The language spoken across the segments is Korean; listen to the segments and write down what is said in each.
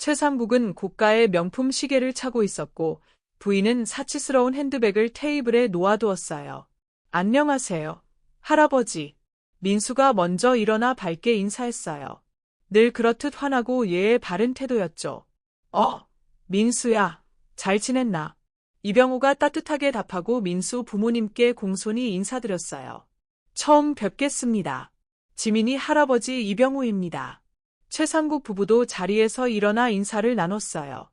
최상국은 고가의 명품 시계를 차고 있었고 부인은 사치스러운 핸드백을 테이블에 놓아두었어요. 안녕하세요, 할아버지. 민수가 먼저 일어나 밝게 인사했어요. 늘 그렇듯 환하고 예의 바른 태도였죠. 민수야, 잘 지냈나? 이병우가 따뜻하게 답하고 민수 부모님께 공손히 인사드렸어요. 처음 뵙겠습니다. 지민이 할아버지 이병우입니다. 최상국 부부도 자리에서 일어나 인사를 나눴어요.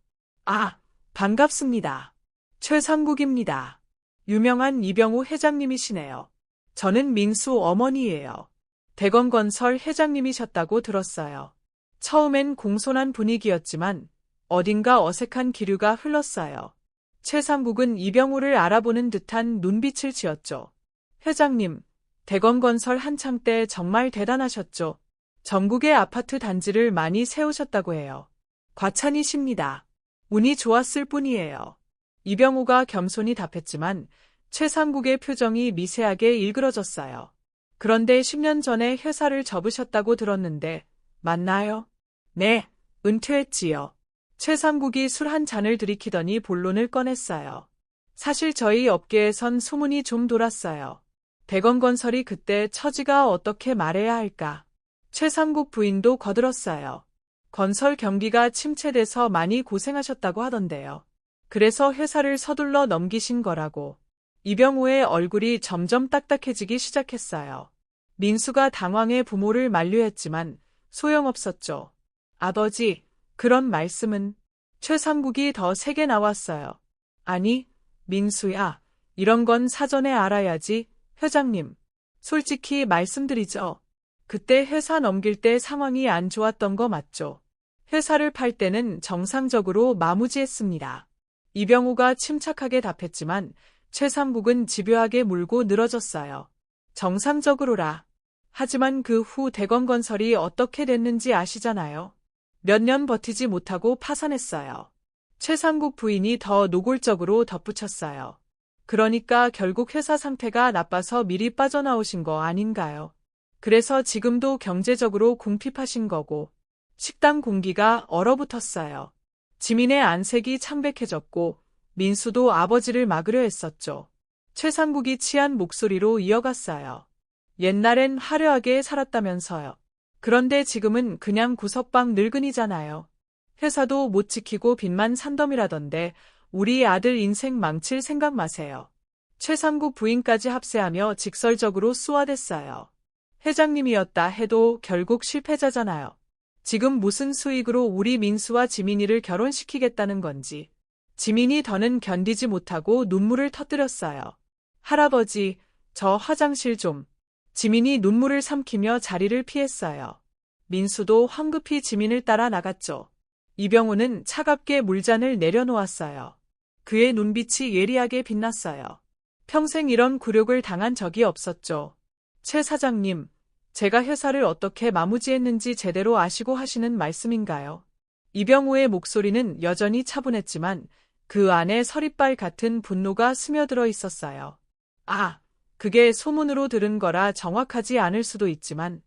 반갑습니다. 최상국입니다. 유명한 이병우 회장님이시네요. 저는 민수 어머니예요. 대건건설 회장님이셨다고 들었어요. 처음엔 공손한 분위기였지만 어딘가 어색한 기류가 흘렀어요. 최상국은 이병우를 알아보는 듯한 눈빛을 지었죠. 회장님, 대건건설 한창 때 정말 대단하셨죠. 전국의 아파트 단지를 많이 세우셨다고 해요. 과찬이십니다. 운이 좋았을 뿐이에요. 이병우가 겸손히 답했지만 최상국의 표정이 미세하게 일그러졌어요. 그런데 10년 전에 회사를 접으셨다고 들었는데 맞나요? 네, 은퇴했지요. 최상국이 술 한 잔을 들이키더니 본론을 꺼냈어요. 사실 저희 업계에선 소문이 좀 돌았어요. 대건건설이 그때 처지가 어떻게 말해야 할까? 최상국 부인도 거들었어요. 건설 경기가 침체돼서 많이 고생하셨다고 하던데요. 그래서 회사를 서둘러 넘기신 거라고. 이병우의 얼굴이 점점 딱딱해지기 시작했어요. 민수가 당황해 부모를 만류했지만 소용없었죠. 아버지, 그런 말씀은. 최상국이 더 세게 나왔어요. 아니, 민수야, 이런 건 사전에 알아야지. 회장님, 솔직히 말씀드리죠. 그때 회사 넘길 때 상황이 안 좋았던 거 맞죠? 회사를 팔 때는 정상적으로 마무지했습니다. 이병우가 침착하게 답했지만 최상국은 집요하게 물고 늘어졌어요. 정상적으로라. 하지만 그 후 대건건설이 어떻게 됐는지 아시잖아요. 몇 년 버티지 못하고 파산했어요. 최상국 부인이 더 노골적으로 덧붙였어요. 그러니까 결국 회사 상태가 나빠서 미리 빠져나오신 거 아닌가요? 그래서 지금도 경제적으로 궁핍하신 거고 식당 공기가 얼어붙었어요. 지민의 안색이 창백해졌고 민수도 아버지를 막으려 했었죠. 최상국이 취한 목소리로 이어갔어요. 옛날엔 화려하게 살았다면서요. 그런데 지금은 그냥 구석방 늙은이잖아요. 회사도 못 지키고 빚만 산더미라던데 우리 아들 인생 망칠 생각 마세요. 최상국 부인까지 합세하며 직설적으로 쏘아댔어요. 회장님이었다 해도 결국 실패자잖아요. 지금 무슨 수익으로 우리 민수와 지민이를 결혼시키겠다는 건지. 지민이 더는 견디지 못하고 눈물을 터뜨렸어요. 할아버지, 저 화장실 좀. 지민이 눈물을 삼키며 자리를 피했어요. 민수도 황급히 지민을 따라 나갔죠. 이병우는 차갑게 물잔을 내려놓았어요. 그의 눈빛이 예리하게 빛났어요. 평생 이런 굴욕을 당한 적이 없었죠. 최 사장님, 제가 회사를 어떻게 마무지했는지 제대로 아시고 하시는 말씀인가요? 이병우의 목소리는 여전히 차분했지만 그 안에 서리빨 같은 분노가 스며들어 있었어요. 그게 소문으로 들은 거라 정확하지 않을 수도 있지만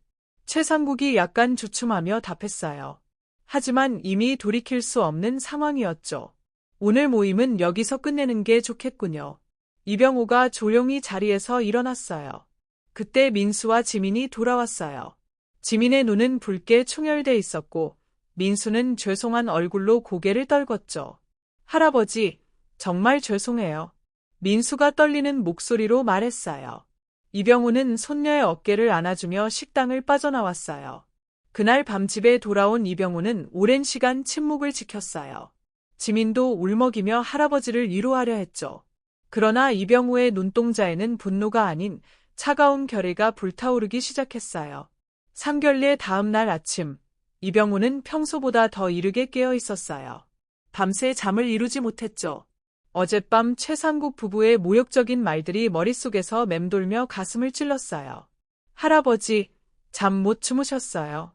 최상국이 약간 주춤하며 답했어요. 하지만 이미 돌이킬 수 없는 상황이었죠. 오늘 모임은 여기서 끝내는 게 좋겠군요. 이병우가 조용히 자리에서 일어났어요. 그때 민수와 지민이 돌아왔어요. 지민의 눈은 붉게 충혈돼 있었고 민수는 죄송한 얼굴로 고개를 떨궜죠. 할아버지, 정말 죄송해요. 민수가 떨리는 목소리로 말했어요. 이병우는 손녀의 어깨를 안아주며 식당을 빠져나왔어요. 그날 밤 집에 돌아온 이병우는 오랜 시간 침묵을 지켰어요. 지민도 울먹이며 할아버지를 위로하려 했죠. 그러나 이병우의 눈동자에는 분노가 아닌 차가운 결의가 불타오르기 시작했어요. 상견례 다음 날 아침, 이병우는 평소보다 더 이르게 깨어 있었어요. 밤새 잠을 이루지 못했죠. 어젯밤 최상국 부부의 모욕적인 말들이 머릿속에서 맴돌며 가슴을 찔렀어요. 할아버지, 잠 못 주무셨어요?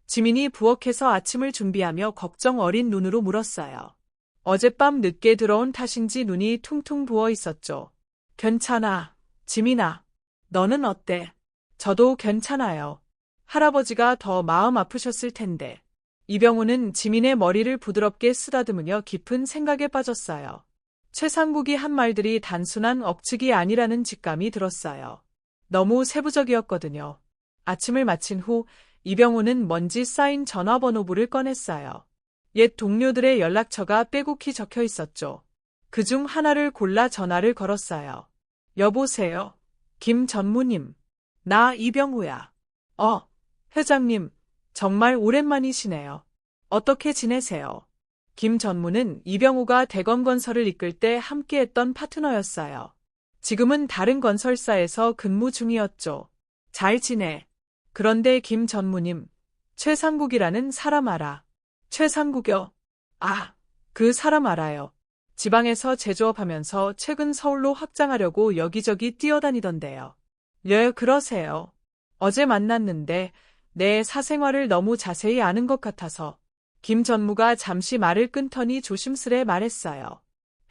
지민이 부엌에서 아침을 준비하며 걱정 어린 눈으로 물었어요. 어젯밤 늦게 들어온 탓인지 눈이 퉁퉁 부어 있었죠. 괜찮아, 지민아. 너는 어때? 저도 괜찮아요. 할아버지가 더 마음 아프셨을 텐데. 이병우는 지민의 머리를 부드럽게 쓰다듬으며 깊은 생각에 빠졌어요. 최상국이 한 말들이 단순한 억측이 아니라는 직감이 들었어요. 너무 세부적이었거든요. 아침을 마친 후 이병우는 먼지 쌓인 전화번호부를 꺼냈어요. 옛 동료들의 연락처가 빼곡히 적혀 있었죠. 그중 하나를 골라 전화를 걸었어요. 여보세요. 김 전무님. 나 이병우야. 회장님. 정말 오랜만이시네요. 어떻게 지내세요? 김 전무는 이병우가 대검건설을 이끌 때 함께했던 파트너였어요. 지금은 다른 건설사에서 근무 중이었죠. 잘 지내. 그런데 김 전무님, 최상국이라는 사람 알아? 최상국이요? 그 사람 알아요. 지방에서 제조업하면서 최근 서울로 확장하려고 여기저기 뛰어다니던데요. 예, 그러세요. 어제 만났는데 내 사생활을 너무 자세히 아는 것 같아서. 김 전무가 잠시 말을 끊더니 조심스레 말했어요.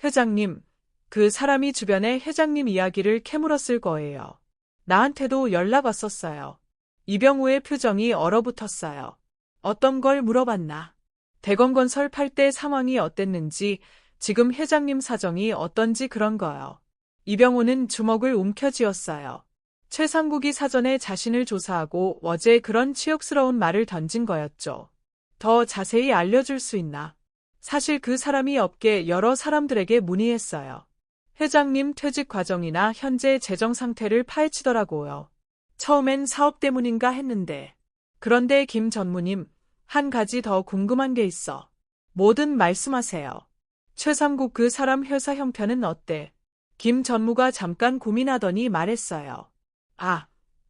회장님, 그 사람이 주변에 회장님 이야기를 캐물었을 거예요. 나한테도 연락 왔었어요. 이병우의 표정이 얼어붙었어요. 어떤 걸 물어봤나? 대검건설 팔 때 상황이 어땠는지, 지금 회장님 사정이 어떤지 그런 거요. 이병우는 주먹을 움켜쥐었어요. 최상국이 사전에 자신을 조사하고 어제 그런 치욕스러운 말을 던진 거였죠. 더 자세히 알려줄 수 있나? 사실 그 사람이 업계 여러 사람들에게 문의했어요. 회장님 퇴직 과정이나 현재 재정 상태를 파헤치더라고요. 처음엔 사업 때문인가 했는데. 그런데 김 전무님, 한 가지 더 궁금한 게 있어. 뭐든 말씀하세요. 최상국 그 사람 회사 형편은 어때? 김 전무가 잠깐 고민하더니 말했어요.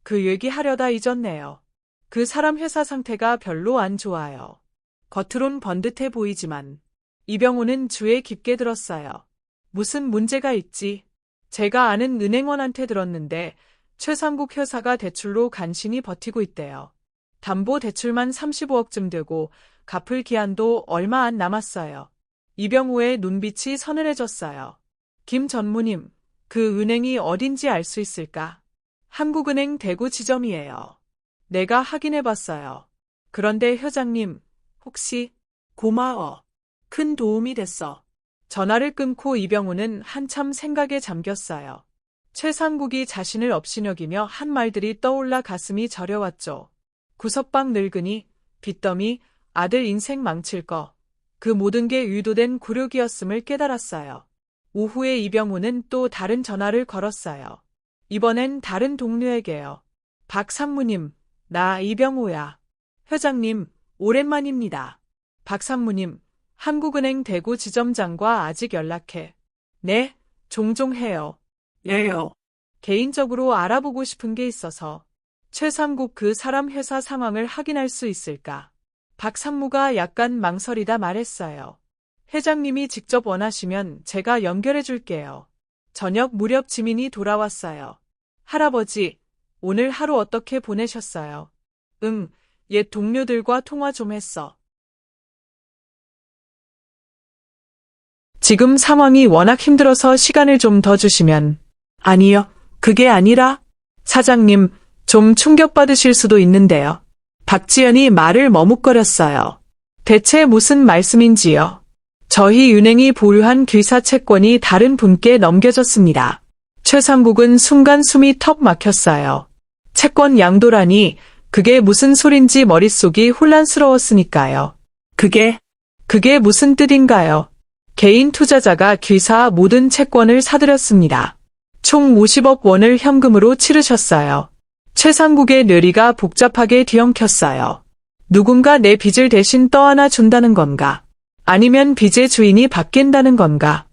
그 얘기 하려다 잊었네요. 그 사람 회사 상태가 별로 안 좋아요. 겉으론 번듯해 보이지만. 이병우는 주에 깊게 들었어요. 무슨 문제가 있지? 제가 아는 은행원한테 들었는데 최상국 회사가 대출로 간신히 버티고 있대요. 담보 대출만 35억쯤 되고 갚을 기한도 얼마 안 남았어요. 이병우의 눈빛이 서늘해졌어요. 김 전무님, 그 은행이 어딘지 알 수 있을까? 한국은행 대구 지점이에요. 내가 확인해봤어요. 그런데 회장님, 혹시? 고마워. 큰 도움이 됐어. 전화를 끊고 이병우는 한참 생각에 잠겼어요. 최상국이 자신을 업신여기며 한 말들이 떠올라 가슴이 저려왔죠. 구석방 늙은이, 빚더미, 아들 인생 망칠 거. 그 모든 게 의도된 굴욕이었음을 깨달았어요. 오후에 이병우는 또 다른 전화를 걸었어요. 이번엔 다른 동료에게요. 박 상무님, 나 이병우야. 회장님, 오랜만입니다. 박 상무님, 한국은행 대구 지점장과 아직 연락해. 네, 종종 해요. 예요. 개인적으로 알아보고 싶은 게 있어서. 최상국 그 사람 회사 상황을 확인할 수 있을까? 박 상무가 약간 망설이다 말했어요. 회장님이 직접 원하시면 제가 연결해 줄게요. 저녁 무렵 지민이 돌아왔어요. 할아버지, 오늘 하루 어떻게 보내셨어요? 옛 동료들과 통화 좀 했어. 지금 상황이 워낙 힘들어서 시간을 좀 더 주시면. 아니요, 그게 아니라. 사장님, 좀 충격받으실 수도 있는데요. 박지연이 말을 머뭇거렸어요. 대체 무슨 말씀인지요? 저희 은행이 보유한 귀사 채권이 다른 분께 넘겨졌습니다. 최상국은 순간 숨이 턱 막혔어요. 채권 양도라니 그게 무슨 소린지 머릿속이 혼란스러웠으니까요. 그게 무슨 뜻인가요? 개인 투자자가 귀사 모든 채권을 사들였습니다. 총 50억 원을 현금으로 치르셨어요. 최상국의 뇌리가 복잡하게 뒤엉켰어요. 누군가 내 빚을 대신 떠안아 준다는 건가? 아니면 빚의 주인이 바뀐다는 건가?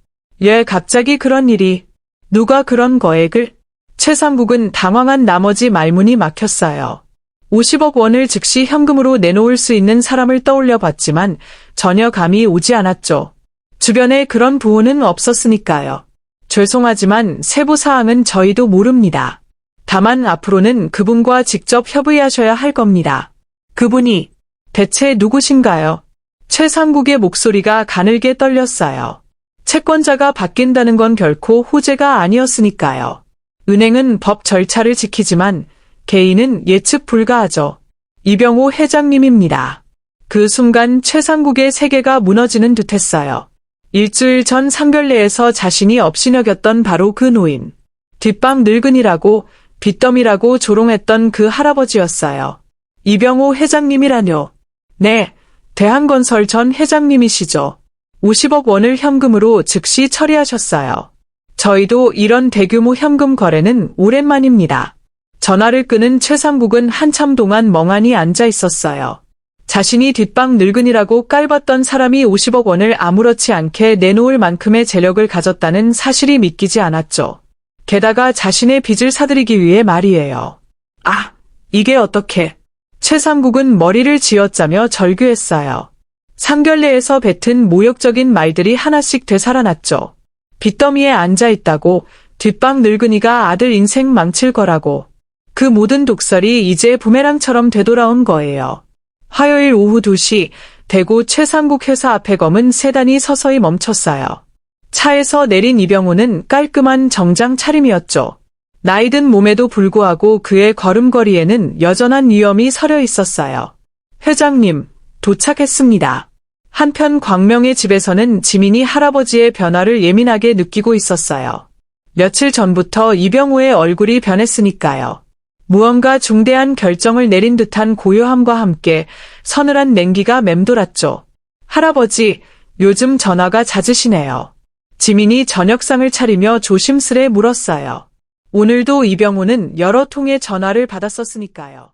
갑자기 그런 일이. 누가 그런 거액을? 최상국은 당황한 나머지 말문이 막혔어요. 50억 원을 즉시 현금으로 내놓을 수 있는 사람을 떠올려 봤지만 전혀 감이 오지 않았죠. 주변에 그런 부호는 없었으니까요. 죄송하지만 세부 사항은 저희도 모릅니다. 다만 앞으로는 그분과 직접 협의하셔야 할 겁니다. 그분이 대체 누구신가요? 최상국의 목소리가 가늘게 떨렸어요. 채권자가 바뀐다는 건 결코 호재가 아니었으니까요. 은행은 법 절차를 지키지만 개인은 예측 불가하죠. 이병우 회장님입니다. 그 순간 최상국의 세계가 무너지는 듯했어요. 일주일 전 상견례에서 자신이 업신여겼던 바로 그 노인. 뒷방 늙은이라고 빚더미라고 조롱했던 그 할아버지였어요. 이병호 회장님이라뇨. 네, 대한건설 전 회장님이시죠. 50억 원을 현금으로 즉시 처리하셨어요. 저희도 이런 대규모 현금 거래는 오랜만입니다. 전화를 끄는 최상국은 한참 동안 멍하니 앉아 있었어요. 자신이 뒷방 늙은이라고 깔봤던 사람이 50억 원을 아무렇지 않게 내놓을 만큼의 재력을 가졌다는 사실이 믿기지 않았죠. 게다가 자신의 빚을 사들이기 위해 말이에요. 아, 이게 어떻게? 최상국은 머리를 쥐어짜며 절규했어요. 상견례에서 뱉은 모욕적인 말들이 하나씩 되살아났죠. 빚더미에 앉아있다고, 뒷방 늙은이가 아들 인생 망칠 거라고. 그 모든 독설이 이제 부메랑처럼 되돌아온 거예요. 화요일 오후 2시 대구 최상국 회사 앞에 검은 세단이 서서히 멈췄어요. 차에서 내린 이병호는 깔끔한 정장 차림이었죠. 나이든 몸에도 불구하고 그의 걸음걸이에는 여전한 위엄이 서려 있었어요. 회장님, 도착했습니다. 한편 광명의 집에서는 지민이 할아버지의 변화를 예민하게 느끼고 있었어요. 며칠 전부터 이병호의 얼굴이 변했으니까요. 무언가 중대한 결정을 내린 듯한 고요함과 함께 서늘한 냉기가 맴돌았죠. 할아버지, 요즘 전화가 잦으시네요. 지민이 저녁상을 차리며 조심스레 물었어요. 오늘도 이병호는 여러 통의 전화를 받았었으니까요.